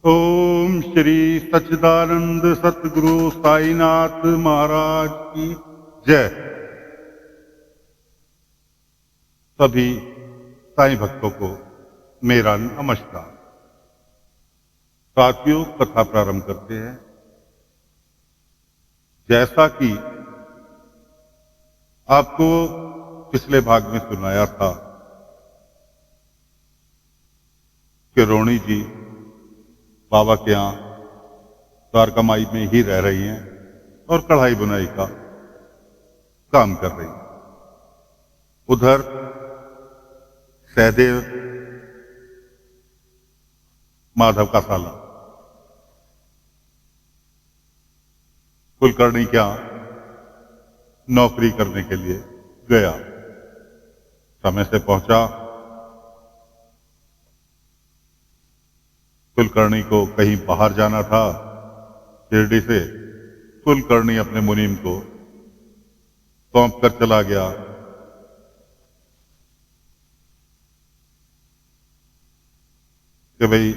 ओम श्री सच्चिदानंद सतगुरु साईनाथ महाराज की जय। सभी साईं भक्तों को मेरा नमस्कार। साथियों, कथा प्रारंभ करते हैं। जैसा कि आपको पिछले भाग में सुनाया था कि रोणी जी बाबा के यहाँ द्वारका माई में ही रह रही हैं और कढ़ाई बुनाई का काम कर रही हैं। उधर सहदेव माधव का साला कुलकर्णी क्या नौकरी करने के लिए गया। समय से पहुंचा। कुलकर्णी को कहीं बाहर जाना था शिरडी से। कुलकर्णी अपने मुनीम को सौंप कर चला गया कि भाई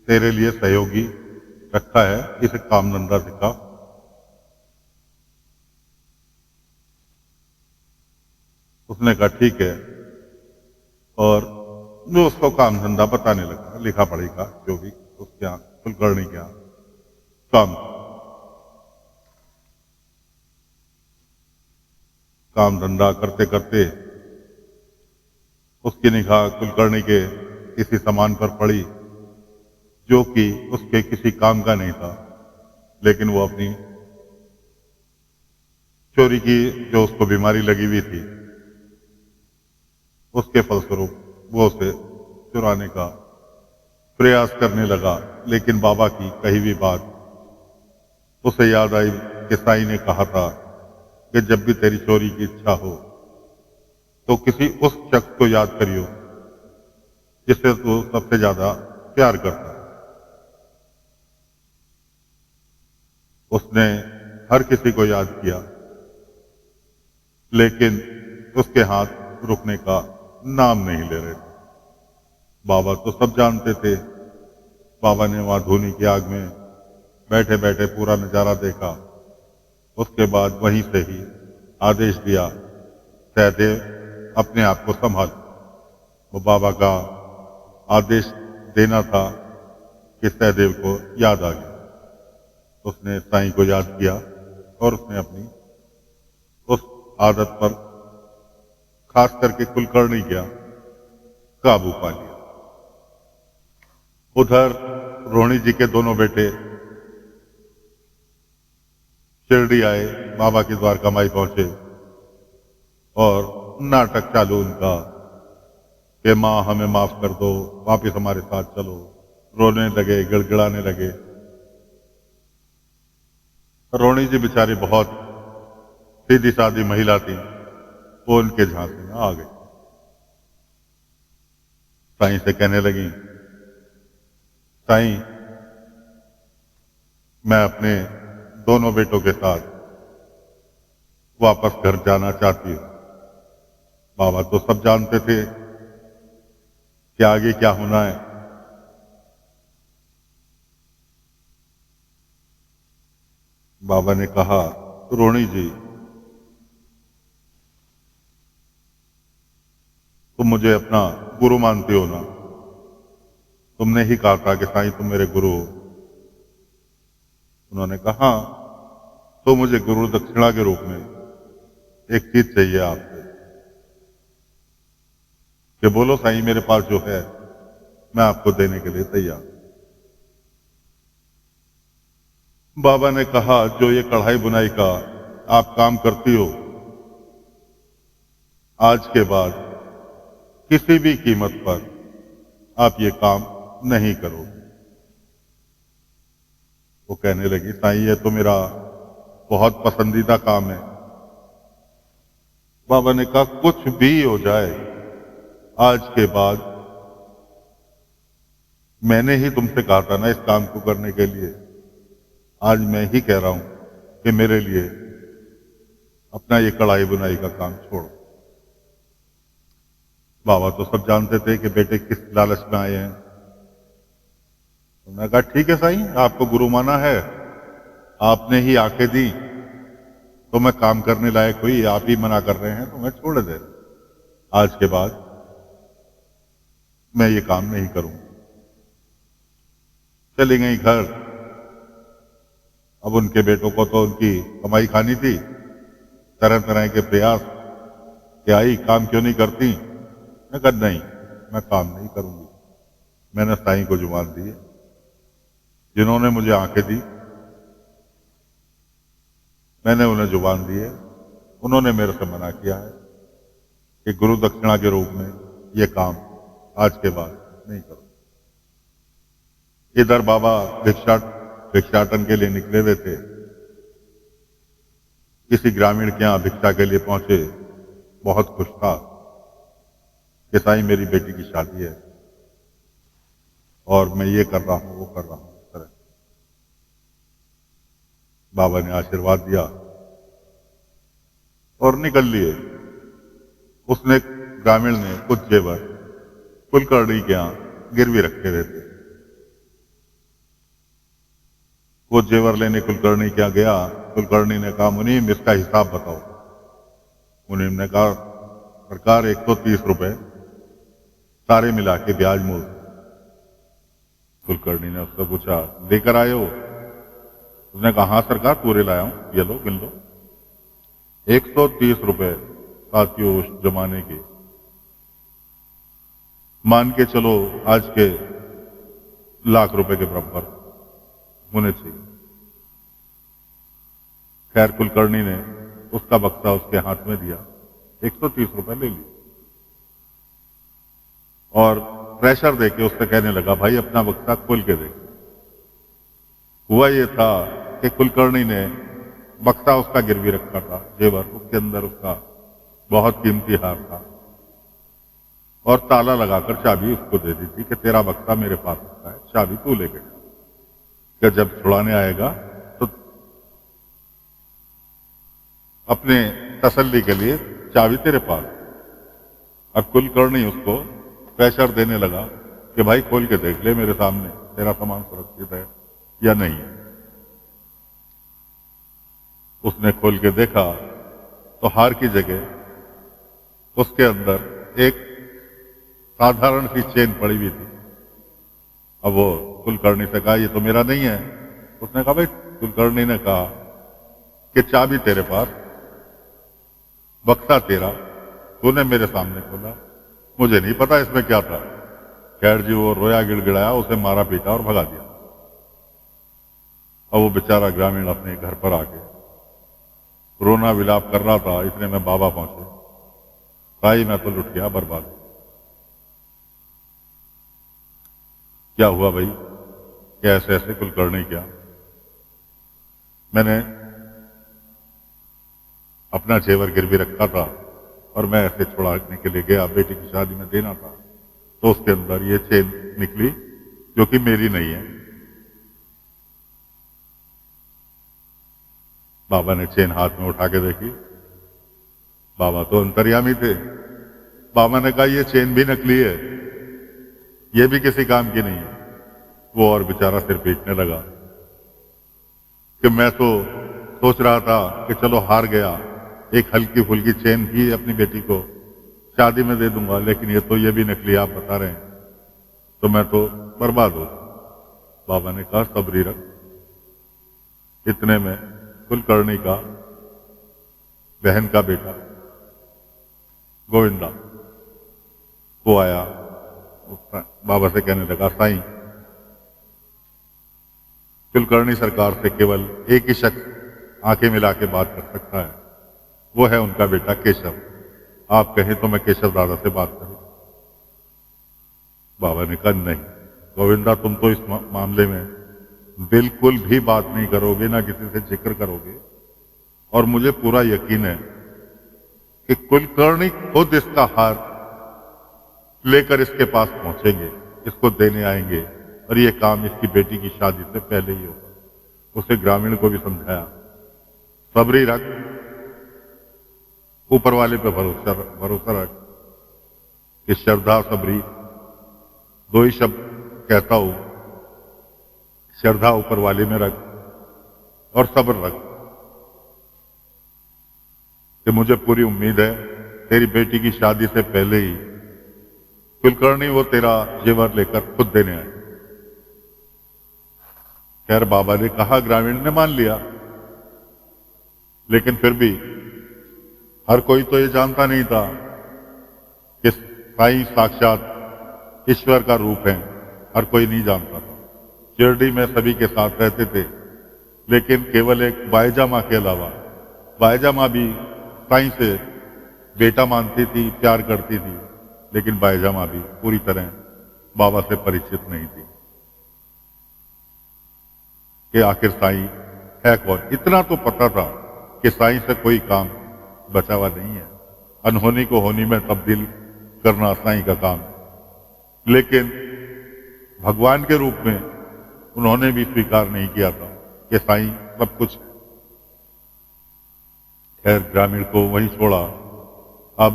तेरे लिए सहयोगी रखा है, इसे काम धंधा सिखा। उसने कहा ठीक है, और वो उसको काम धंधा बताने लगा, लिखा पढ़ी का जो भी उसके यहाँ कुलकर्णी के यहाँ काम धंधा करते करते उसकी निगाह कुलकर्णी के किसी सामान पर पड़ी जो कि उसके किसी काम का नहीं था, लेकिन वो अपनी चोरी की जो उसको बीमारी लगी हुई थी उसके फलस्वरूप वो उसे चुराने का प्रयास करने लगा। लेकिन बाबा की कही हुई बात उसे याद आई कि साईं ने कहा था कि जब भी तेरी चोरी की इच्छा हो तो किसी उस शख्स को याद करियो जिससे तू सबसे ज्यादा प्यार करता है। उसने हर किसी को याद किया, लेकिन उसके हाथ रुकने का नाम नहीं ले रहे थे। बाबा तो सब जानते थे। बाबा ने वहां धूनी की आग में बैठे बैठे पूरा नजारा देखा। उसके बाद वहीं से ही आदेश दिया, सहदेव अपने आप को संभाल। वो बाबा का आदेश देना था कि सहदेव को याद आ गया। उसने साईं को याद किया और उसने अपनी उस आदत पर खास करके कुलकर्णी किया काबू पा लिया। उधर रोहिणी जी के दोनों बेटे शिरडी आए, बाबा की द्वारका माई पहुंचे और नाटक चालू उनका कि माँ हमें माफ कर दो, वापिस हमारे साथ चलो। रोने लगे, गिड़गिड़ाने लगे। रोहिणी जी बेचारी बहुत सीधी सादी महिला थी, वो उनके झांसे में आ गई। साईं से कहने लगी, साईं मैं अपने दोनों बेटों के साथ वापस घर जाना चाहती हूं। बाबा तो सब जानते थे कि आगे क्या होना है। बाबा ने कहा, रोहिणी जी तुम मुझे अपना गुरु मानती हो ना? तुमने ही कहा था कि साईं तुम मेरे गुरु हो। उन्होंने कहा हाँ, तो मुझे गुरु दक्षिणा के रूप में एक चीज चाहिए आपसे कि बोलो साईं मेरे पास जो है मैं आपको देने के लिए तैयार। बाबा ने कहा जो ये कढ़ाई बुनाई का आप काम करती हो, आज के बाद किसी भी कीमत पर आप ये काम नहीं करोगे। वो कहने लगी, साईं ये तो मेरा बहुत पसंदीदा काम है। बाबा ने कहा कुछ भी हो जाए, आज के बाद मैंने ही तुमसे कहा था ना इस काम को करने के लिए। आज मैं ही कह रहा हूं कि मेरे लिए अपना ये कढ़ाई बुनाई का काम छोड़ो। बाबा तो सब जानते थे कि बेटे किस लालच में आए हैं। मैं कहा ठीक है साईं, आपको गुरु माना है, आपने ही आके दी तो मैं काम करने लायक हुई, आप ही मना कर रहे हैं तो मैं छोड़ दे। आज के बाद मैं ये काम नहीं करूंगा। चली गई घर। अब उनके बेटों को तो उनकी कमाई खानी थी, तरह तरह के प्रयास कि आई काम क्यों नहीं करती। मैं कहा नहीं, मैं काम नहीं करूंगी। मैंने साईं को जुबान दी है, जिन्होंने मुझे आंखें दी मैंने उन्हें जुबान दी है, उन्होंने मेरे से मना किया है कि गुरु दक्षिणा के रूप में ये काम आज के बाद नहीं करो। इधर बाबा भिक्षाटन के लिए निकले हुए थे, किसी ग्रामीण के यहां भिक्षा के लिए पहुंचे। बहुत खुश था कि साईं मेरी बेटी की शादी है और मैं ये कर रहा हूं वो कर रहा हूं। इस तरह बाबा ने आशीर्वाद दिया और निकल लिए। उसने ग्रामीण ने कुछ जेवर कुलकर्णी के यहां गिरवी रखे हुए थे। वो जेवर लेने कुलकर्णी क्या गया। कुलकर्णी ने कहा मुनीम इसका हिसाब बताओ। मुनीम ने कहा सरकार 130 रुपए सारे मिला के ब्याज मूल। कुलकर्णी ने उससे पूछा लेकर आए हो। उसने कहा हाँ सरकार पूरे लाया हूं, ये लो गिन लो। 130 रुपए साथियों उस जमाने के, मान के चलो आज के लाख रुपए के बराबर होने चाहिए। खैर कुलकर्णी ने उसका बक्सा उसके हाथ में दिया, 130 रुपए ले लिए और प्रेशर देके उससे कहने लगा भाई अपना बक्सा खोल के देख। हुआ ये था कि कुलकर्णी ने बक्सा उसका गिरवी रखा था, जेवर, उसके अंदर उसका बहुत कीमती हार था और ताला लगाकर चाबी उसको दे दी थी कि तेरा बक्सा मेरे पास रखा है, चाबी तू लेके जा, कि जब छुड़ाने आएगा तो अपने तसल्ली के लिए चाबी तेरे पास। अब कुलकर्णी उसको प्रेशर देने लगा कि भाई खोल के देख ले मेरे सामने तेरा सामान सुरक्षित है या नहीं है। उसने खोल के देखा तो हार की जगह उसके अंदर एक साधारण सी चेन पड़ी हुई थी। अब वो कुलकर्णी से कहा ये तो मेरा नहीं है। उसने कहा भाई, कुलकर्णी ने कहा कि चाबी तेरे पास, बक्सा तेरा, तूने मेरे सामने खोला, मुझे नहीं पता इसमें क्या था। खैर जी वो रोया गिड़गिड़ाया, उसे मारा पीटा और भगा दिया। अब वो बेचारा ग्रामीण अपने घर पर आके रोना विलाप कर रहा था। इतने में बाबा पहुंचे। भाई मैं तो लुट गया, बर्बाद। क्या हुआ भाई, क्या ऐसे ऐसे? कुलकर्णी क्या? मैंने अपना जेवर गिरवी रखा था और मैं ऐसे छुड़ाने के लिए गया, बेटी की शादी में देना था, तो उसके अंदर ये चेन निकली जो कि मेरी नहीं है। बाबा ने चेन हाथ में उठा के देखी। बाबा तो अंतर्यामी थे। बाबा ने कहा ये चेन भी नकली है, ये भी किसी काम की नहीं है। वो और बेचारा सिर पीटने लगा कि मैं तो सोच रहा था कि चलो हार गया, एक हल्की फुल्की चेन ही अपनी बेटी को शादी में दे दूंगा, लेकिन ये भी नकली आप बता रहे हैं, तो मैं तो बर्बाद हो। बाबा ने कहा सबरी रख। इतने में कुलकर्णी का बहन का बेटा गोविंदा वो आया। बाबा से कहने लगा साईं, कुलकर्णी सरकार से केवल एक ही शख्स आंखें मिला के बात कर सकता है, वो है उनका बेटा केशव। आप कहें तो मैं केशव दादा से बात करूं। बाबा ने कहा नहीं गोविंदा, तुम तो इस मामले में बिल्कुल भी बात नहीं करोगे, ना किसी से जिक्र करोगे, और मुझे पूरा यकीन है कि कुलकर्णी खुद इसका हार लेकर इसके पास पहुंचेंगे, इसको देने आएंगे, और ये काम इसकी बेटी की शादी से पहले ही होगा। उसे ग्रामीण को भी समझाया, सबरी रख, ऊपर वाले पे भरोसा रख कि श्रद्धा सबरी दो ही शब्द कहता हूं श्रद्धा ऊपर वाले में रख और सब्र रख कि मुझे पूरी उम्मीद है तेरी बेटी की शादी से पहले ही कुलकर्णी वो तेरा जेवर लेकर खुद देने आए। खैर बाबा ने कहा, ग्रामीण ने मान लिया, लेकिन फिर भी हर कोई तो ये जानता नहीं था कि साईं साक्षात ईश्वर का रूप है। हर कोई नहीं जानता था। शिरडी में सभी के साथ रहते थे, लेकिन केवल एक बायजा माँ के अलावा, बायजा माँ भी साईं से बेटा मानती थी, प्यार करती थी, लेकिन बायजा माँ भी पूरी तरह बाबा से परिचित नहीं थी कि आखिर साईं है कौन। इतना तो पता था कि साईं से कोई काम बचा हुआ नहीं है। अनहोनी को होनी में तब्दील करना साईं का काम है, लेकिन भगवान के रूप में उन्होंने भी स्वीकार नहीं किया था कि साईं सब कुछ है। खैर ग्रामीण को वहीं छोड़ा। अब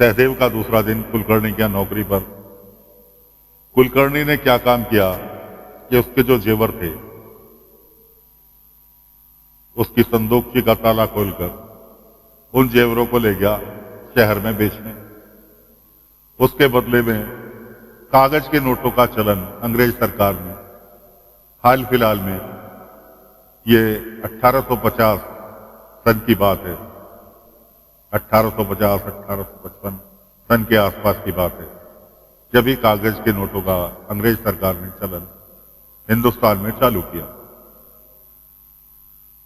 सहदेव का दूसरा दिन कुलकर्णी की नौकरी पर। कुलकर्णी ने क्या काम किया कि उसके जो जेवर थे उसकी संदूकची का ताला खोलकर उन जेवरों को ले गया शहर में बेचने। उसके बदले में कागज के नोटों का चलन अंग्रेज सरकार ने हाल फिलहाल में, ये 1850 सन की बात है, 1850-1855 सन के आसपास की बात है, जब ही कागज के नोटों का अंग्रेज सरकार ने चलन हिंदुस्तान में चालू किया।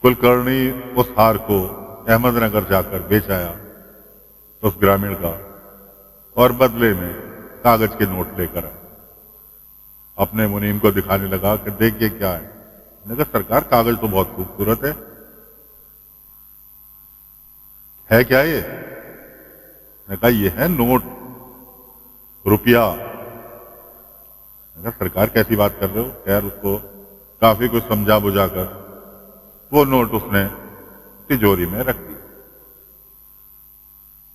कुलकर्णी उस हार को अहमदनगर जाकर बेच आया उस ग्रामीण का, और बदले में कागज के नोट लेकर आया। अपने मुनीम को दिखाने लगा कि देखिए क्या है। मैंने कहा, सरकार कागज तो बहुत खूबसूरत है क्या ये? मैंने कहा, ये है नोट, रुपया। मैंने कहा, सरकार कैसी बात कर रहे हो? खैर उसको काफी कुछ समझा बुझाकर वो नोट उसने तिजोरी में रख दी।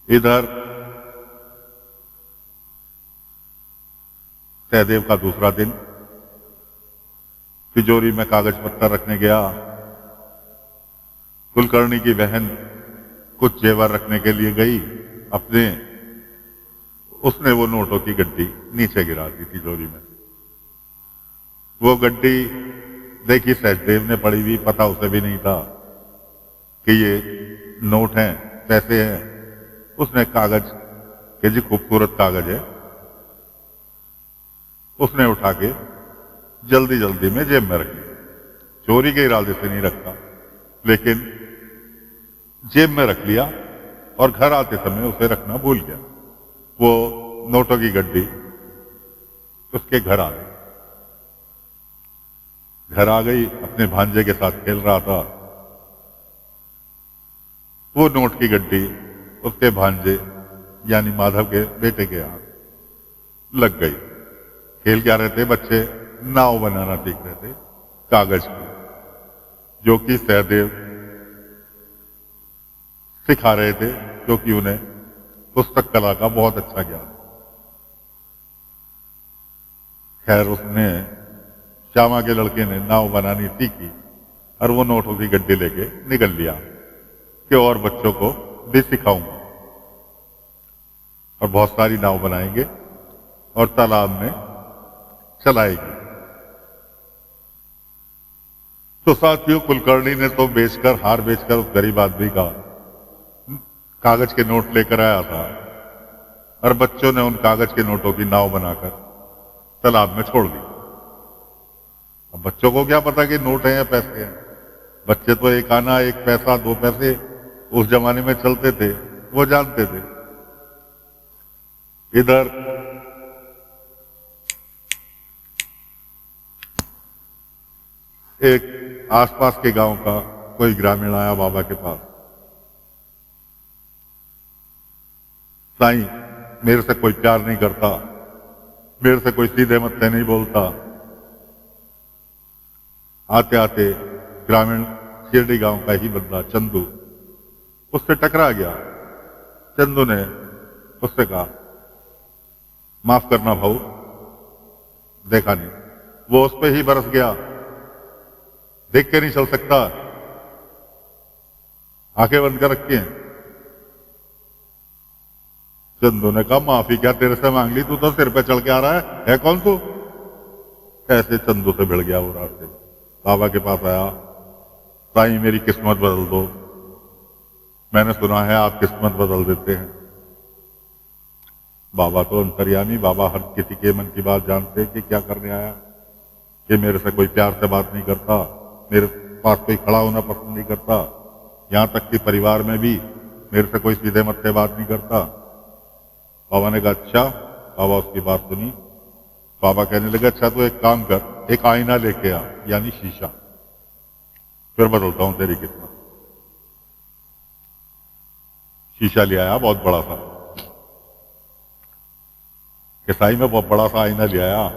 इधर सहदेव का दूसरा दिन। तिजोरी में कागज पत्तर रखने गया। कुलकर्णी की बहन कुछ जेवर रखने के लिए गई अपने, उसने वो नोटों की गड्डी नीचे गिरा दी तिजोरी में। वो गड्डी देखी सहदेव ने पड़ी हुई, पता उसे भी नहीं था कि ये नोट हैं, पैसे हैं। उसने कागज के, जी खूबसूरत कागज है, उसने उठा के जल्दी जल्दी में जेब में रख लिया। चोरी के इरादे से नहीं रखा, लेकिन जेब में रख लिया और घर आते समय उसे रखना भूल गया। वो नोटों की गड्डी उसके घर आ गई। घर आ गई, अपने भांजे के साथ खेल रहा था। वो नोट की गड्डी उसके भांजे यानी माधव के बेटे के हाथ लग गई। खेल क्या रहे थे बच्चे? नाव बनाना सीख रहे थे कागज की, जो कि सहदेव सिखा रहे थे, क्योंकि उन्हें पुस्तक कला का बहुत अच्छा ज्ञान। खैर उसने, श्यामा के लड़के ने नाव बनानी सीखी और वो नोटों की गड्डी लेके निकल लिया कि और बच्चों को भी सिखाऊंगा और बहुत सारी नाव बनाएंगे और तालाब में चलाएगी। तो साथियों, कुलकर्णी ने तो बेचकर, हार बेचकर उस गरीब आदमी का कागज के नोट लेकर आया था, और बच्चों ने उन कागज के नोटों की नाव बनाकर तालाब में छोड़ दी। अब बच्चों को क्या पता कि नोट है या पैसे हैं? बच्चे तो एक आना, एक पैसा, 2 पैसे उस जमाने में चलते थे, वो जानते थे। इधर एक आसपास के गांव का कोई ग्रामीण आया बाबा के पास। साईं, मेरे से कोई प्यार नहीं करता, मेरे से कोई सीधे मत से नहीं बोलता। आते आते ग्रामीण शिरडी गांव का ही बंदा चंदू उससे टकरा गया। चंदू ने उससे कहा, माफ करना भाऊ, देखा नहीं, वो उस पे ही बरस गया, देख के नहीं चल सकता, आंखें बंद कर रखी हैं। चंदू ने कहा माफी क्या तेरे से मांग ली, तू तो सिर पे चढ़ के आ रहा है कौन तू? ऐसे चंदू से भिड़ गया वो रास्ते। बाबा के पास आया, साईं मेरी किस्मत बदल दो, मैंने सुना है आप किस्मत बदल देते हैं। बाबा तो अंतर्यामी, बाबा हर किसी के मन की बात जानते कि क्या करने आया। कि मेरे से कोई प्यार से बात नहीं करता, मेरे पास कोई खड़ा होना पसंद नहीं करता, यहां तक कि परिवार में भी मेरे से कोई सीधे मत्थे बात नहीं करता। बाबा ने कहा अच्छा। बाबा उसकी बात सुनी। बाबा कहने लगे अच्छा तो एक काम कर, एक आईना लेके आ, यानी शीशा, फिर बदलता हूं तेरी किस्मत। शीशा ले आया बहुत बड़ा सा, किसाई में बहुत बड़ा सा आईना ले आया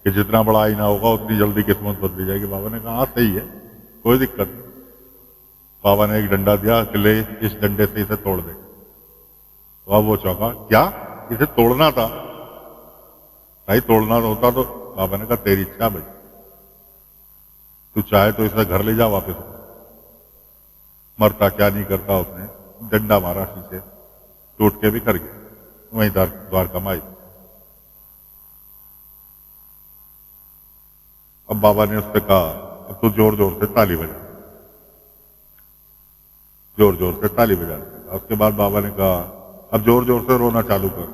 कि जितना बड़ा आईना होगा उतनी जल्दी किस्मत बदली जाएगी। बाबा ने कहा हाँ सही है, कोई दिक्कत नहीं। बाबा ने एक डंडा दिया कि ले इस डंडे से इसे तोड़ दे। तो अब वो चौंका, क्या इसे तोड़ना था? भाई तोड़ना होता तो। बाबा ने कहा तेरी इच्छा भाई, तू चाहे तो इसे घर ले जा वापस। मरता क्या नहीं करता, उसने डंडा मारा, शीशे टूट के भी कर गया, वहीं द्वारका माई। अब बाबा ने उससे कहा अब तू जोर जोर से ताली बजा, जोर जोर से ताली बजा। उसके बाद बाबा ने कहा अब जोर जोर से रोना चालू कर,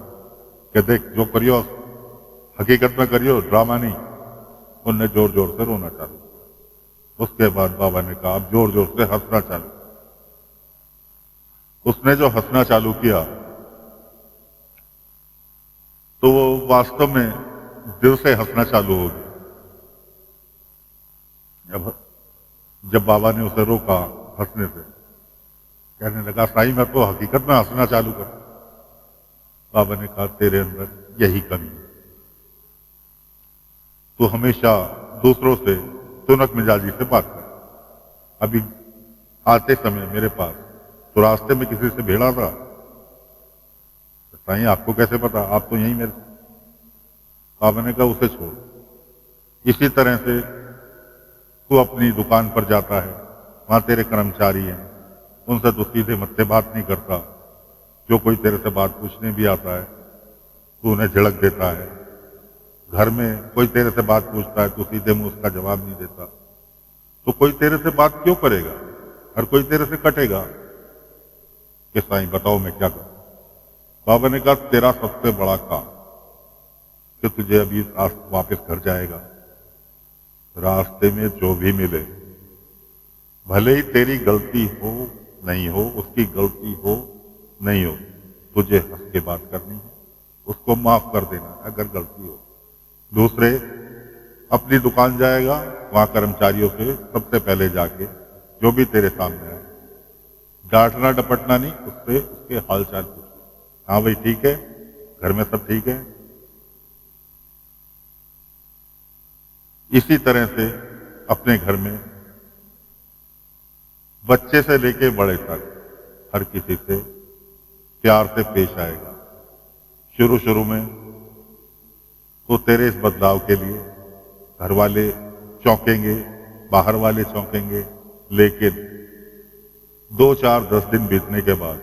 कि देख जो करियो हकीकत में करियो, ड्रामा नहीं। उनने जोर जोर से रोना चालू किया। उसके बाद बाबा ने कहा अब जोर जोर से हंसना चालू। उसने जो हंसना चालू किया तो वो वास्तव में दिल से हंसना चालू हो गया। जब बाबा ने उसे रोका हंसने से, कहने लगा साईं मैं तो हकीकत में हंसना चालू कर। बाबा ने कहा तेरे अंदर यही कमी है, तू हमेशा दूसरों से तुनक मिजाजी से बात कर। अभी आते समय मेरे पास तो रास्ते में किसी से भिड़ा था। साईं आपको कैसे पता, आप तो यहीं मेरे। बाबा ने कहा उसे छोड़। इसी तरह से तू अपनी दुकान पर जाता है, वहां तेरे कर्मचारी हैं, उनसे तो सीधे मत्थे बात नहीं करता। जो कोई तेरे से बात पूछने भी आता है तू उन्हें झिड़क देता है। घर में कोई तेरे से बात पूछता है तो सीधे मुंह उसका जवाब नहीं देता। तो कोई तेरे से बात क्यों करेगा, हर कोई तेरे से कटेगा। कि साईं बताओ मैं क्या करूं? बाबा ने कहा तेरा सबसे बड़ा काम कि तुझे अभी वापस घर जाएगा, रास्ते में जो भी मिले, भले ही तेरी गलती हो नहीं हो, उसकी गलती हो नहीं हो, तुझे हंस के बात करनी है, उसको माफ कर देना अगर गलती हो। दूसरे अपनी दुकान जाएगा, वहां कर्मचारियों से सबसे पहले जाके जो भी तेरे सामने आए, डांटना डपटना नहीं, उससे उसके हाल चाल पूछना। हाँ भाई ठीक है, घर में सब ठीक है। इसी तरह से अपने घर में बच्चे से लेके बड़े तक हर किसी से प्यार से पेश आएगा। शुरू शुरू में तो तेरे इस बदलाव के लिए घर वाले चौंकेंगे, बाहर वाले चौंकेंगे, लेकिन 2, 4, 10 दिन बीतने के बाद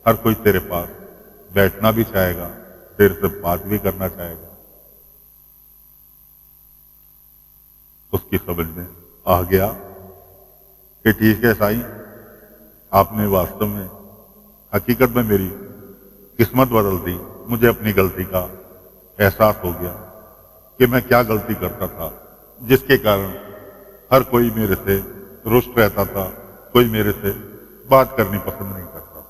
हर कोई तेरे पास बैठना भी चाहेगा, तेरे से बात भी करना चाहेगा। उसकी समझ में आ गया कि ठीक है साईं, आपने वास्तव में हकीकत में मेरी किस्मत बदल दी। मुझे अपनी गलती का एहसास हो गया कि मैं क्या गलती करता था, जिसके कारण हर कोई मेरे से रुष्ट रहता था, कोई मेरे से बात करनी पसंद नहीं करता।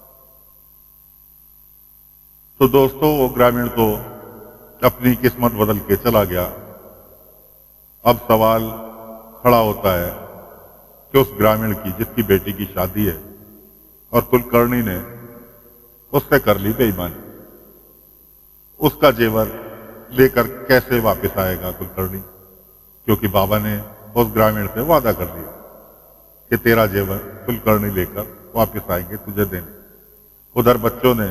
तो दोस्तों वो ग्रामीण तो अपनी किस्मत बदल के चला गया। अब सवाल खड़ा होता है कि उस ग्रामीण की जिसकी बेटी की शादी है और कुलकर्णी ने उससे कर ली बेईमानी, उसका जेवर लेकर कैसे वापस आएगा कुलकर्णी? क्योंकि बाबा ने उस ग्रामीण से वादा कर लिया कि तेरा जेवर कुलकर्णी लेकर वापस आएंगे तुझे देने। उधर बच्चों ने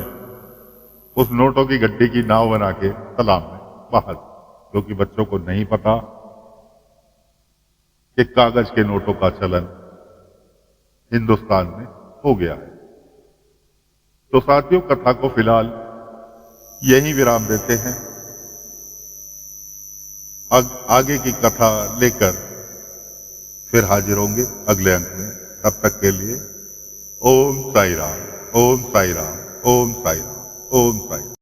उस नोटों की गड्डी की नाव बना के तालाब में बहा दी। क्योंकि बच्चों को नहीं पता कि कागज के नोटों का चलन हिंदुस्तान में हो गया है। तो साथियों, कथा को फिलहाल यहीं विराम देते हैं। आगे की कथा लेकर फिर हाजिर होंगे अगले अंक में। तब तक के लिए ओम साई राम, ओम साई राम, ओम साई राम, ओम साई राम।